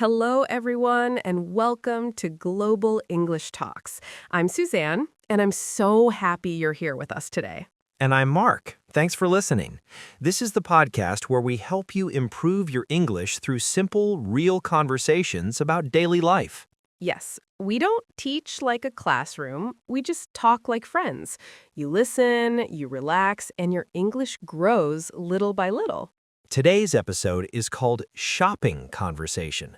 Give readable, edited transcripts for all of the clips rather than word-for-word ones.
Hello, everyone, and welcome to Global English Talks. I'm Suzanne, and I'm so happy you're here with us today. And I'm Mark. Thanks for listening. This is the podcast where we help you improve your English through simple, real conversations about daily life. Yes, we don't teach like a classroom, we just talk like friends. You listen, you relax, and your English grows little by little. Today's episode is called Shopping Conversation.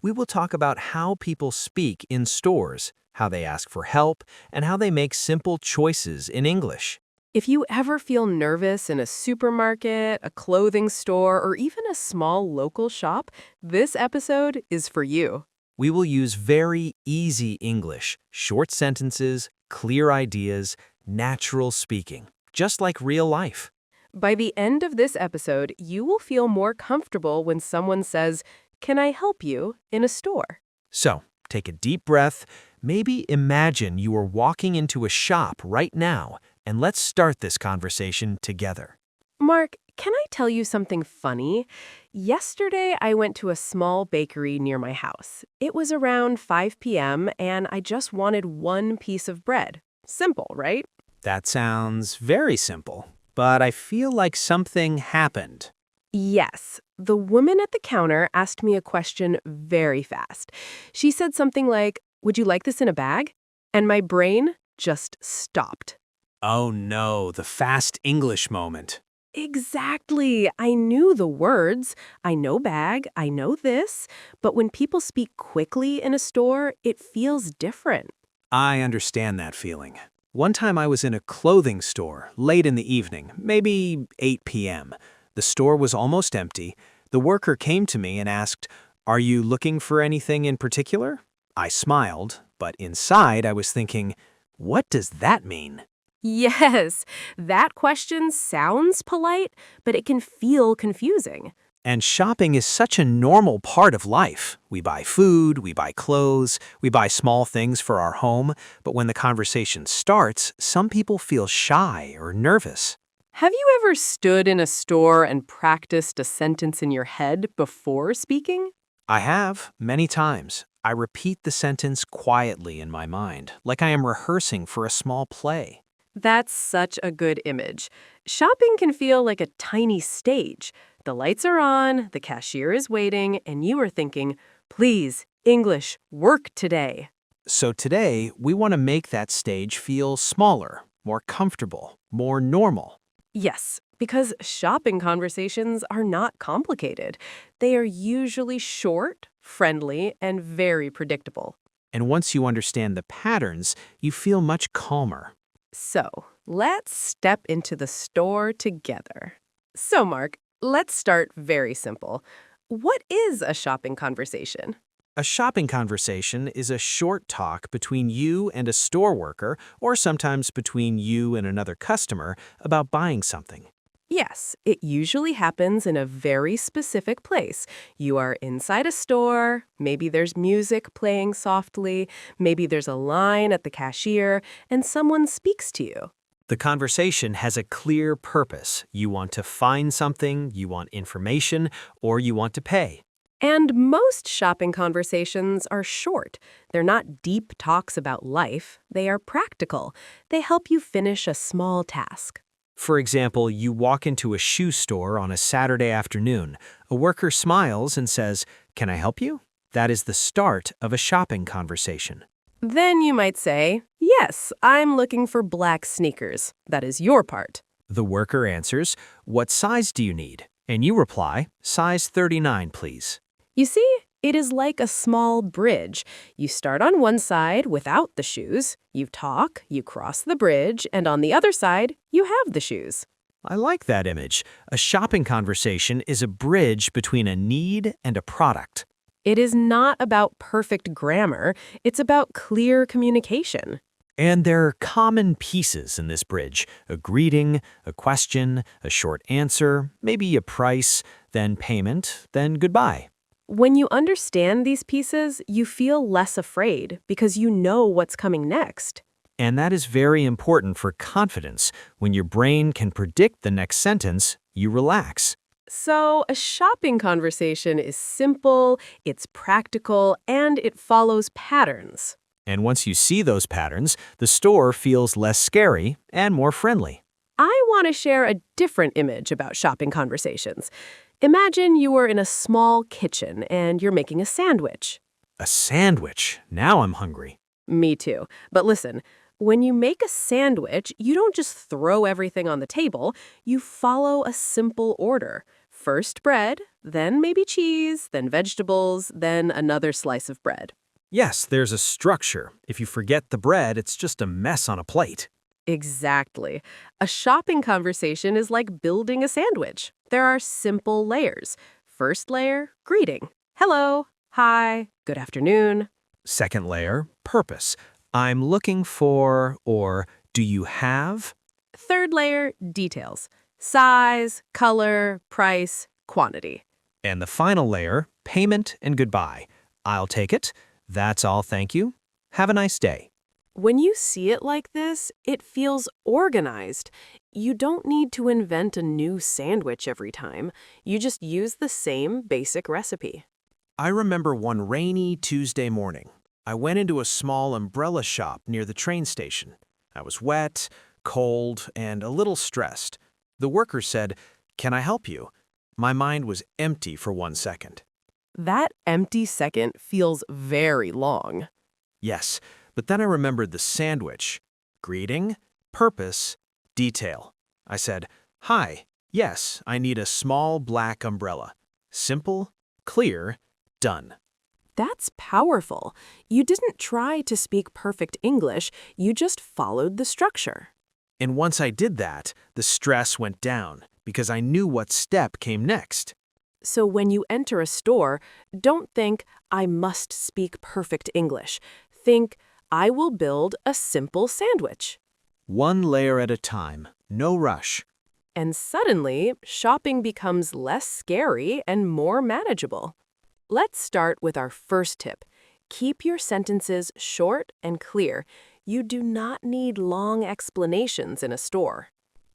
We will talk about how people speak in stores, how they ask for help, and how they make simple choices in English. If you ever feel nervous in a supermarket, a clothing store, or even a small local shop, this episode is for you. We will use very easy English, short sentences, clear ideas, natural speaking, just like real life. By the end of this episode, you will feel more comfortable when someone says, "Can I help you?" in a store. So, take a deep breath. Maybe imagine you are walking into a shop right now, and let's start this conversation together. Mark, can I tell you something funny? Yesterday, I went to a small bakery near my house. It was around 5 p.m., and I just wanted one piece of bread. Simple, right? That sounds very simple, but I feel like something happened. Yes. The woman at the counter asked me a question very fast. She said something like, "Would you like this in a bag?" And my brain just stopped. Oh no, the fast English moment. Exactly. I knew the words. I know bag, I know this. But when people speak quickly in a store, it feels different. I understand that feeling. One time I was in a clothing store late in the evening, maybe 8 p.m. The store was almost empty. The worker came to me and asked, "Are you looking for anything in particular?" I smiled, but inside I was thinking, what does that mean? Yes, that question sounds polite, but it can feel confusing. And shopping is such a normal part of life. We buy food, we buy clothes, we buy small things for our home, but when the conversation starts, some people feel shy or nervous. Have you ever stood in a store and practiced a sentence in your head before speaking? I have, many times. I repeat the sentence quietly in my mind, like I am rehearsing for a small play. That's such a good image. Shopping can feel like a tiny stage. The lights are on, the cashier is waiting, and you are thinking, "Please, English, work today." So today, we want to make that stage feel smaller, more comfortable, more normal. Yes, because shopping conversations are not complicated. They are usually short, friendly, and very predictable. And once you understand the patterns, you feel much calmer. So, let's step into the store together. So, Mark, let's start very simple. What is a shopping conversation? A shopping conversation is a short talk between you and a store worker, or sometimes between you and another customer, about buying something. Yes, it usually happens in a very specific place. You are inside a store, maybe there's music playing softly, maybe there's a line at the cashier, and someone speaks to you. The conversation has a clear purpose. You want to find something, you want information, or you want to pay. And most shopping conversations are short. They're not deep talks about life. They are practical. They help you finish a small task. For example, you walk into a shoe store on a Saturday afternoon. A worker smiles and says, "Can I help you?" That is the start of a shopping conversation. Then you might say, "Yes, I'm looking for black sneakers." That is your part. The worker answers, "What size do you need?" And you reply, "Size 39, please." You see, it is like a small bridge. You start on one side without the shoes, you talk, you cross the bridge, and on the other side, you have the shoes. I like that image. A shopping conversation is a bridge between a need and a product. It is not about perfect grammar, it's about clear communication. And there are common pieces in this bridge: a greeting, a question, a short answer, maybe a price, then payment, then goodbye. When you understand these pieces, you feel less afraid because you know what's coming next. And that is very important for confidence. When your brain can predict the next sentence, you relax. So, a shopping conversation is simple, it's practical, and it follows patterns. And once you see those patterns, the store feels less scary and more friendly. I want to share a different image about shopping conversations. Imagine you are in a small kitchen and you're making a sandwich. A sandwich. Now I'm hungry. Me too. But listen, when you make a sandwich, you don't just throw everything on the table, you follow a simple order. First bread, then maybe cheese, then vegetables, then another slice of bread. Yes, there's a structure. If you forget the bread, it's just a mess on a plate. Exactly. A shopping conversation is like building a sandwich. There are simple layers. First layer, greeting. Hello, hi, good afternoon. Second layer, purpose. I'm looking for, or do you have? Third layer, details. Size, color, price, quantity. And the final layer, payment and goodbye. I'll take it. That's all, thank you. Have a nice day. When you see it like this, it feels organized. You don't need to invent a new sandwich every time. You just use the same basic recipe. I remember one rainy Tuesday morning. I went into a small umbrella shop near the train station. I was wet, cold, and a little stressed. The worker said, "Can I help you?" My mind was empty for 1 second. That empty second feels very long. Yes, but then I remembered the sandwich. Greeting, purpose, detail. I said, "Hi, yes, I need a small black umbrella." Simple, clear, done. That's powerful. You didn't try to speak perfect English, you just followed the structure. And once I did that, the stress went down because I knew what step came next. So when you enter a store, don't think, I must speak perfect English. Think, I will build a simple sandwich. One layer at a time, no rush. And suddenly, shopping becomes less scary and more manageable. Let's start with our first tip. Keep your sentences short and clear. You do not need long explanations in a store.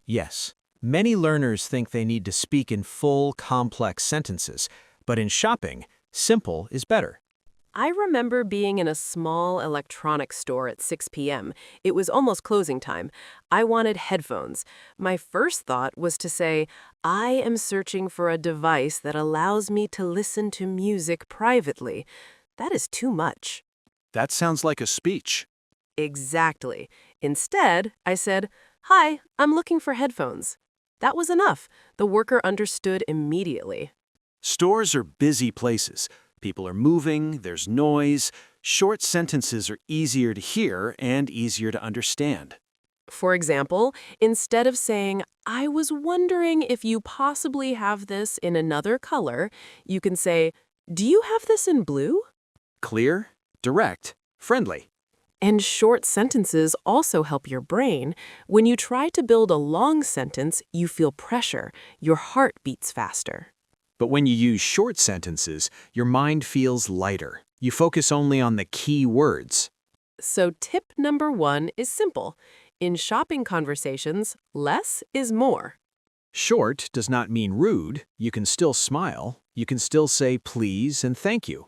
Yes, many learners think they need to speak in full, complex sentences, but in shopping, simple is better. I remember being in a small electronics store at 6 p.m. It was almost closing time. I wanted headphones. My first thought was to say, I am searching for a device that allows me to listen to music privately. That is too much. That sounds like a speech. Exactly. Instead, I said, Hi, I'm looking for headphones. That was enough. The worker understood immediately. Stores are busy places. People are moving, there's noise. Short sentences are easier to hear and easier to understand. For example, instead of saying, I was wondering if you possibly have this in another color, you can say, Do you have this in blue? Clear, direct, friendly. And short sentences also help your brain. When you try to build a long sentence, you feel pressure. Your heart beats faster. But when you use short sentences, your mind feels lighter. You focus only on the key words. So tip number 1 is simple. In shopping conversations, less is more. Short does not mean rude. You can still smile. You can still say please and thank you.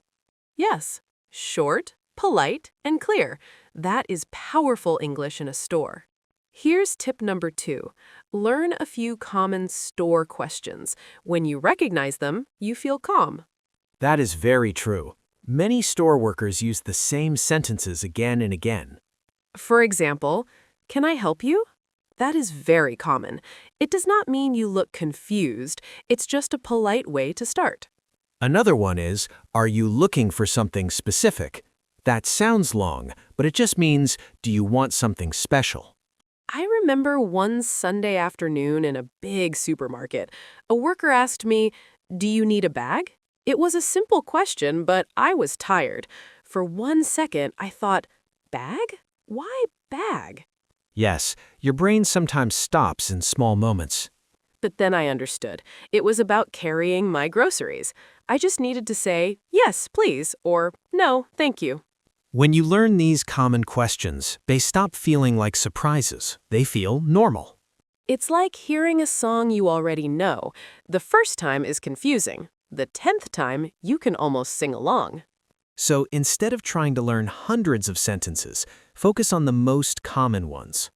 Yes, short, polite, and clear. That is powerful English in a store. Here's tip number 2. Learn a few common store questions. When you recognize them, you feel calm. That is very true. Many store workers use the same sentences again and again. For example, can I help you? That is very common. It does not mean you look confused. It's just a polite way to start. Another one is, are you looking for something specific? That sounds long, but it just means, do you want something special? I remember one Sunday afternoon in a big supermarket. A worker asked me, Do you need a bag? It was a simple question, but I was tired. For 1 second, I thought, Bag? Why bag? Yes, your brain sometimes stops in small moments. But then I understood. It was about carrying my groceries. I just needed to say, Yes, please, or No, thank you. When you learn these common questions, they stop feeling like surprises. They feel normal. It's like hearing a song you already know. The first time is confusing. The 10th time, you can almost sing along. So instead of trying to learn hundreds of sentences, focus on the most common ones.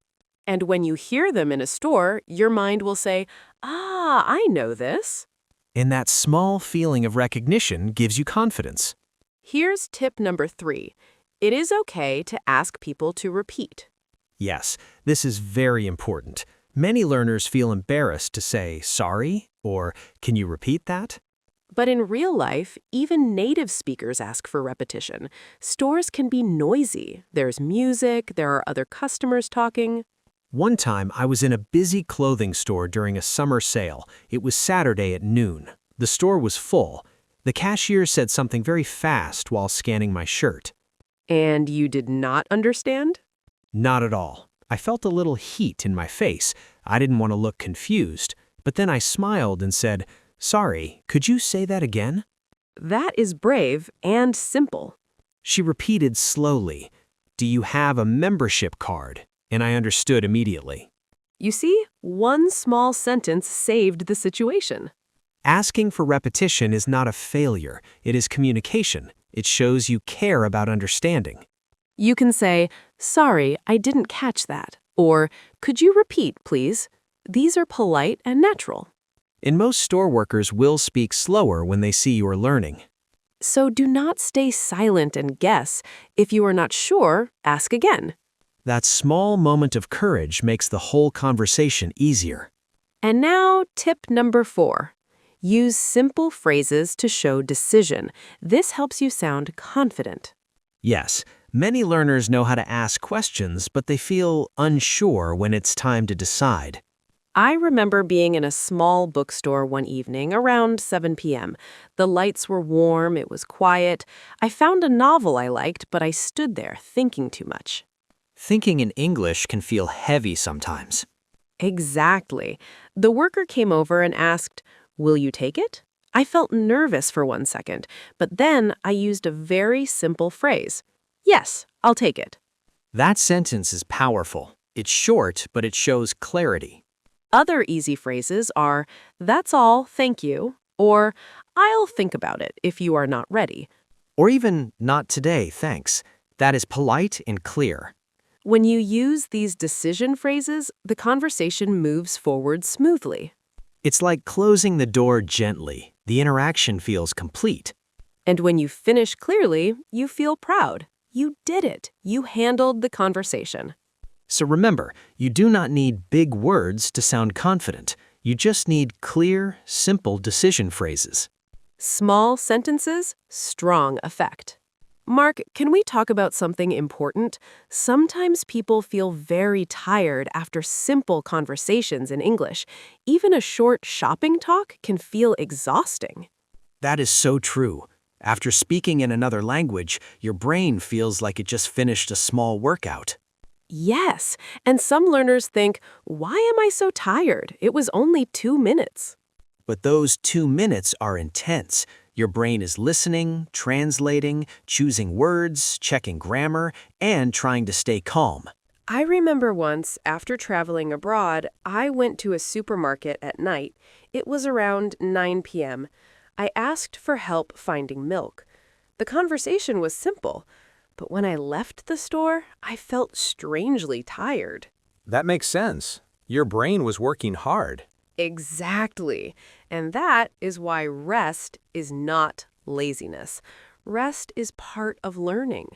And when you hear them in a store, your mind will say, "Ah, I know this." And that small feeling of recognition gives you confidence. Here's tip number 3. It is okay to ask people to repeat. Yes, this is very important. Many learners feel embarrassed to say, sorry, or can you repeat that? But in real life, even native speakers ask for repetition. Stores can be noisy. There's music, there are other customers talking. One time, I was in a busy clothing store during a summer sale. It was Saturday at noon. The store was full. The cashier said something very fast while scanning my shirt. And you did not understand? Not at all. I felt a little heat in my face. I didn't want to look confused. But then I smiled and said, sorry, could you say that again? That is brave and simple. She repeated slowly, do you have a membership card? And I understood immediately. You see, one small sentence saved the situation. Asking for repetition is not a failure. It is communication. It shows you care about understanding. You can say, sorry, I didn't catch that. Or, could you repeat, please? These are polite and natural. And most store workers will speak slower when they see you are learning. So do not stay silent and guess. If you are not sure, ask again. That small moment of courage makes the whole conversation easier. And now, tip number 4. Use simple phrases to show decision. This helps you sound confident. Yes, many learners know how to ask questions, but they feel unsure when it's time to decide. I remember being in a small bookstore one evening around 7 p.m. The lights were warm, it was quiet. I found a novel I liked, but I stood there thinking too much. Thinking in English can feel heavy sometimes. Exactly. The worker came over and asked, "Will you take it?" I felt nervous for 1 second, but then I used a very simple phrase. "Yes, I'll take it." That sentence is powerful. It's short, but it shows clarity. Other easy phrases are, "That's all, thank you," or "I'll think about it if you are not ready." Or even, not today, thanks. That is polite and clear. When you use these decision phrases, the conversation moves forward smoothly. It's like closing the door gently. The interaction feels complete. And when you finish clearly, you feel proud. You did it. You handled the conversation. So remember, you do not need big words to sound confident. You just need clear, simple decision phrases. Small sentences, strong effect. Mark, can we talk about something important? Sometimes people feel very tired after simple conversations in English. Even a short shopping talk can feel exhausting. That is so true. After speaking in another language, your brain feels like it just finished a small workout. Yes, and some learners think, why am I so tired? It was only 2 minutes. But those 2 minutes are intense. Your brain is listening, translating, choosing words, checking grammar, and trying to stay calm. I remember once, after traveling abroad, I went to a supermarket at night. It was around 9 p.m. I asked for help finding milk. The conversation was simple, but when I left the store, I felt strangely tired. That makes sense. Your brain was working hard. Exactly. And that is why rest is not laziness. Rest is part of learning.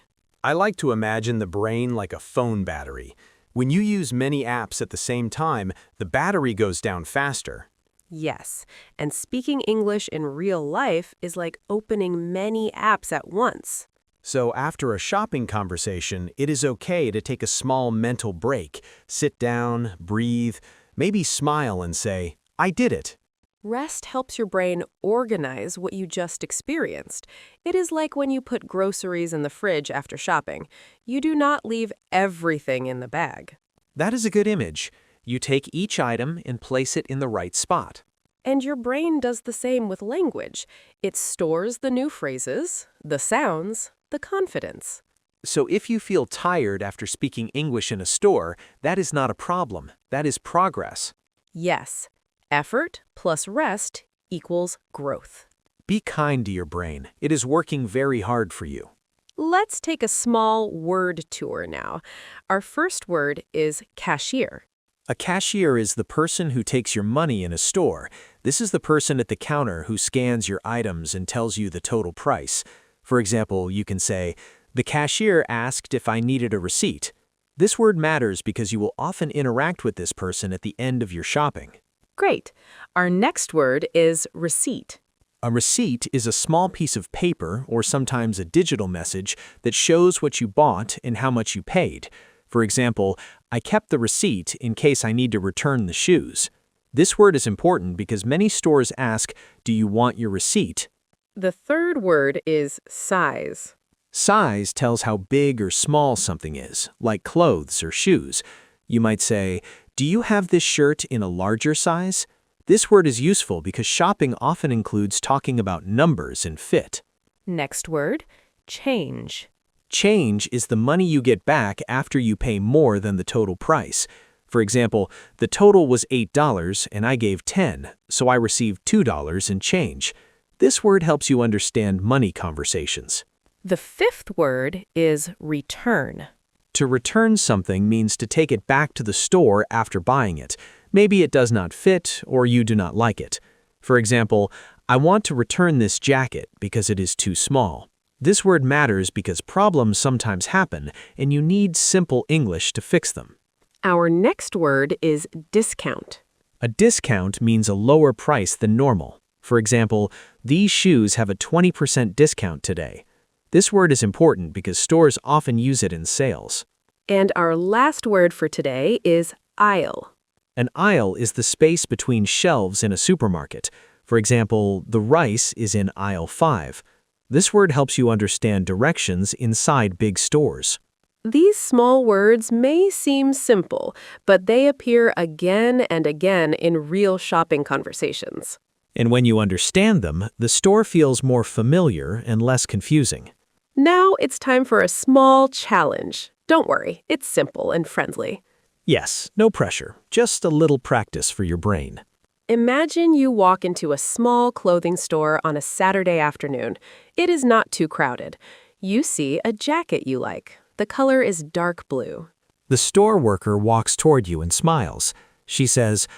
I like to imagine the brain like a phone battery. When you use many apps at the same time, the battery goes down faster. Yes, and speaking English in real life is like opening many apps at once. So after a shopping conversation, it is okay to take a small mental break, sit down, breathe, maybe smile and say, I did it. Rest helps your brain organize what you just experienced. It is like when you put groceries in the fridge after shopping. You do not leave everything in the bag. That is a good image. You take each item and place it in the right spot. And your brain does the same with language. It stores the new phrases, the sounds, the confidence. So if you feel tired after speaking English in a store, that is not a problem. That is progress. Yes, effort plus rest equals growth. Be kind to your brain. It is working very hard for you. Let's take a small word tour now. Our first word is cashier. A cashier is the person who takes your money in a store. This is the person at the counter who scans your items and tells you the total price. For example, you can say, "The cashier asked if I needed a receipt." This word matters because you will often interact with this person at the end of your shopping. Great. Our next word is receipt. A receipt is a small piece of paper or sometimes a digital message that shows what you bought and how much you paid. For example, I kept the receipt in case I need to return the shoes. This word is important because many stores ask, "Do you want your receipt?" The third word is size. Size tells how big or small something is, like clothes or shoes. You might say, "Do you have this shirt in a larger size?" This word is useful because shopping often includes talking about numbers and fit. Next word, change. Change is the money you get back after you pay more than the total price. For example, the total was $8 and I gave $10, so I received $2 in change. This word helps you understand money conversations. The fifth word is return. To return something means to take it back to the store after buying it. Maybe it does not fit or you do not like it. For example, I want to return this jacket because it is too small. This word matters because problems sometimes happen and you need simple English to fix them. Our next word is discount. A discount means a lower price than normal. For example, these shoes have a 20% discount today. This word is important because stores often use it in sales. And our last word for today is aisle. An aisle is the space between shelves in a supermarket. For example, the rice is in aisle 5. This word helps you understand directions inside big stores. These small words may seem simple, but they appear again and again in real shopping conversations. And when you understand them, the store feels more familiar and less confusing. Now it's time for a small challenge. Don't worry, it's simple and friendly. Yes, no pressure, just a little practice for your brain. Imagine you walk into a small clothing store on a Saturday afternoon. It is not too crowded. You see a jacket you like. The color is dark blue. The store worker walks toward you and smiles. She says,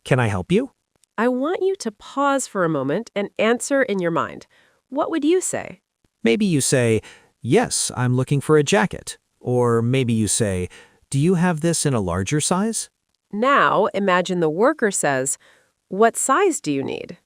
"Can I help you?" I want you to pause for a moment and answer in your mind. What would you say? Maybe you say, "Yes, I'm looking for a jacket." Or maybe you say, "Do you have this in a larger size?" Now imagine the worker says, "What size do you need?"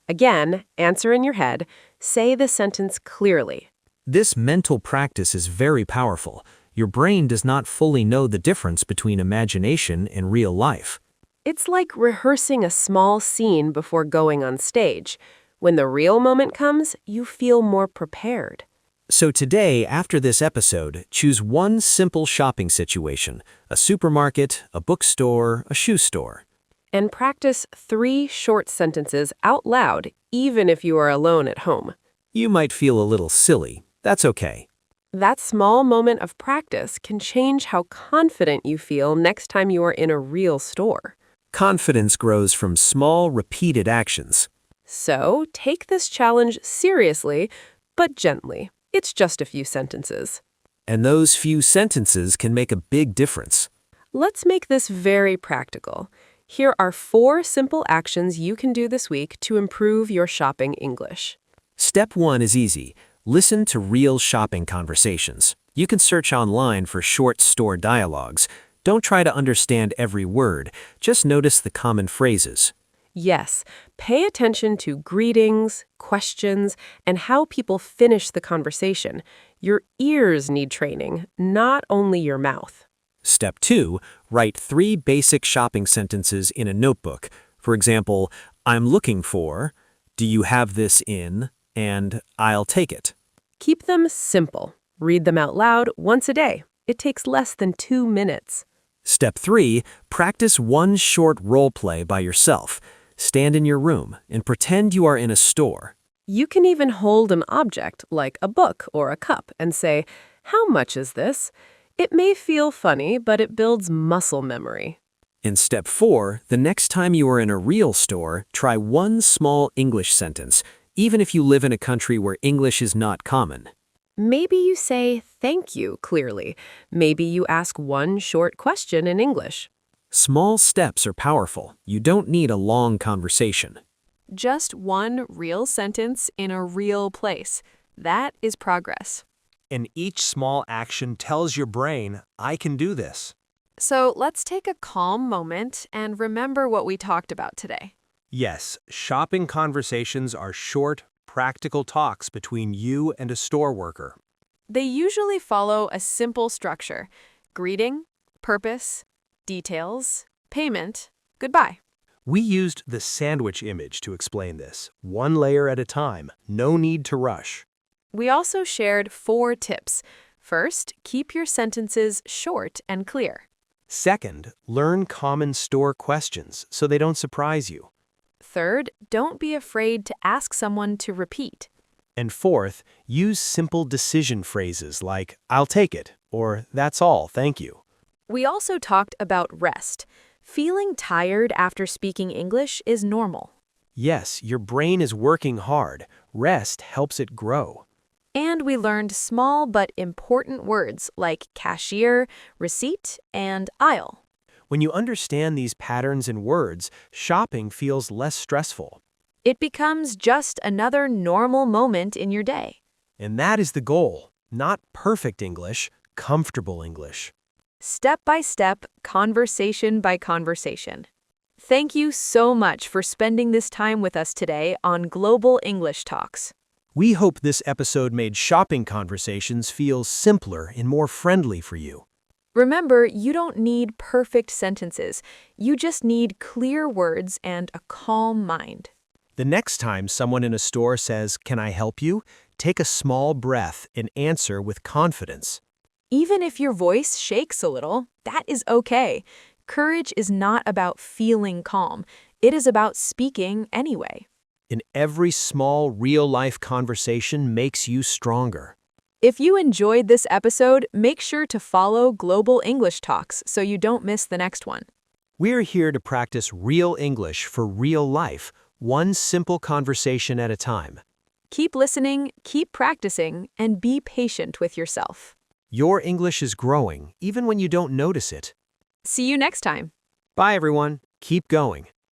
Again, answer in your head. Say the sentence clearly. This mental practice is very powerful. Your brain does not fully know the difference between imagination and real life. It's like rehearsing a small scene before going on stage. When the real moment comes, you feel more prepared. So today, after this episode, choose one simple shopping situation: a supermarket, a bookstore, a shoe store. And practice 3 short sentences out loud, even if you are alone at home. You might feel a little silly. That's okay. That small moment of practice can change how confident you feel next time you are in a real store. Confidence grows from small, repeated actions. So take this challenge seriously, but gently. It's just a few sentences. And those few sentences can make a big difference. Let's make this very practical. Here are 4 simple actions you can do this week to improve your shopping English. Step 1 is easy. Listen to real shopping conversations. You can search online for short store dialogues. Don't try to understand every word. Just notice the common phrases. Yes, pay attention to greetings, questions, and how people finish the conversation. Your ears need training, not only your mouth. Step 2, write 3 basic shopping sentences in a notebook. For example, "I'm looking for," "Do you have this in," and "I'll take it." Keep them simple. Read them out loud once a day. It takes less than 2 minutes. Step 3, practice one short role play by yourself. Stand in your room and pretend you are in a store. You can even hold an object, like a book or a cup, and say, "How much is this?" It may feel funny, but it builds muscle memory. In step 4, the next time you are in a real store, try one small English sentence, even if you live in a country where English is not common. Maybe you say thank you clearly. Maybe you ask one short question in English. Small steps are powerful. You don't need a long conversation. Just one real sentence in a real place. That is progress. And each small action tells your brain, I can do this. So let's take a calm moment and remember what we talked about today. Yes, shopping conversations are short, practical talks between you and a store worker. They usually follow a simple structure: greeting, purpose, details, payment, goodbye. We used the sandwich image to explain this, one layer at a time, no need to rush. We also shared 4 tips. First, keep your sentences short and clear. Second, learn common store questions so they don't surprise you. Third, don't be afraid to ask someone to repeat. And fourth, use simple decision phrases like, I'll take it, or that's all, thank you. We also talked about rest. Feeling tired after speaking English is normal. Yes, your brain is working hard. Rest helps it grow. And we learned small but important words like cashier, receipt, and aisle. When you understand these patterns in words, shopping feels less stressful. It becomes just another normal moment in your day. And that is the goal. Not perfect English, comfortable English. Step by step, conversation by conversation. Thank you so much for spending this time with us today on Global English Talks. We hope this episode made shopping conversations feel simpler and more friendly for you. Remember, you don't need perfect sentences. You just need clear words and a calm mind. The next time someone in a store says, "Can I help you?" take a small breath and answer with confidence. Even if your voice shakes a little, that is okay. Courage is not about feeling calm. It is about speaking anyway. And every small, real-life conversation makes you stronger. If you enjoyed this episode, make sure to follow Global English Talks so you don't miss the next one. We're here to practice real English for real life, one simple conversation at a time. Keep listening, keep practicing, and be patient with yourself. Your English is growing, even when you don't notice it. See you next time. Bye, everyone. Keep going.